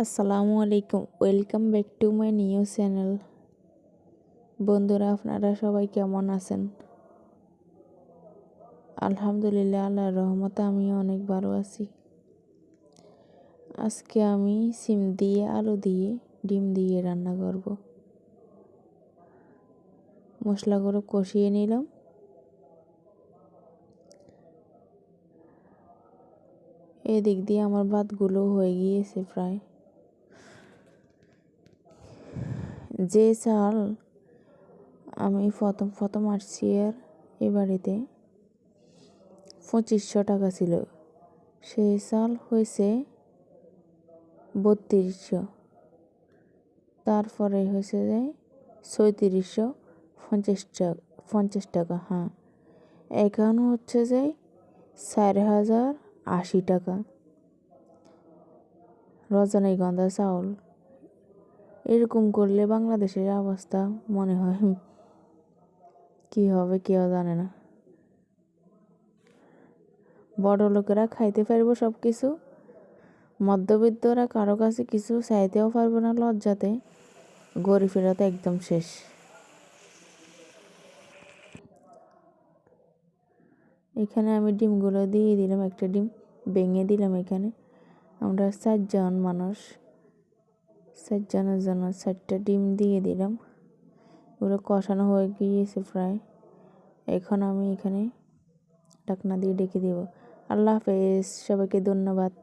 আসসালামু আলাইকুম, welcome back to my new channel. বন্ধুরা, আপনারা সবাই কেমন আছেন? আলহামদুলিল্লাহ, আল্লাহর রহমতে আমি অনেক ভালো আছি। আজকে আমি সিম দিয়ে, আলু দিয়ে, ডিম দিয়ে রান্না করব। মশলাগুলো কষিয়ে নিলাম। এদিক দিয়ে আমার ভাতগুলো হয়ে গিয়েছে প্রায়। যে চাল আমি প্রথম আসছি এই বাড়িতে 2500 টাকা ছিল, সেই চাল হয়েছে 3200, তারপরে হয়েছে যে 3750 টাকা। হ্যাঁ, এখন হচ্ছে যে 4080 টাকা রজনীগন্ধা চাউল। এরকম করলে বাংলাদেশের অবস্থা মনে হয় কি হবে কেউ জানে না। বড় লোকেরা খাইতে পারবো সব কিছু, মধ্যবিত্তরা কারো কাছে কিছু চাইতেও পারবো না লজ্জাতে। গরিবেরা তো একদম শেষ। এখানে আমি ডিমগুলো দিয়ে দিলাম, একটা ডিম ভেঙে দিলাম। এখানে আমরা 4 জন মানুষ, 4 জনের জন্য 4টা ডিম দিয়ে দিলাম। ওগুলো কষানো হয়ে গিয়েছে প্রায়। এখন আমি এখানে ঢাকনা দিয়ে ডেকে দেব। আল্লাহ হাফেজ, সবাইকে ধন্যবাদ।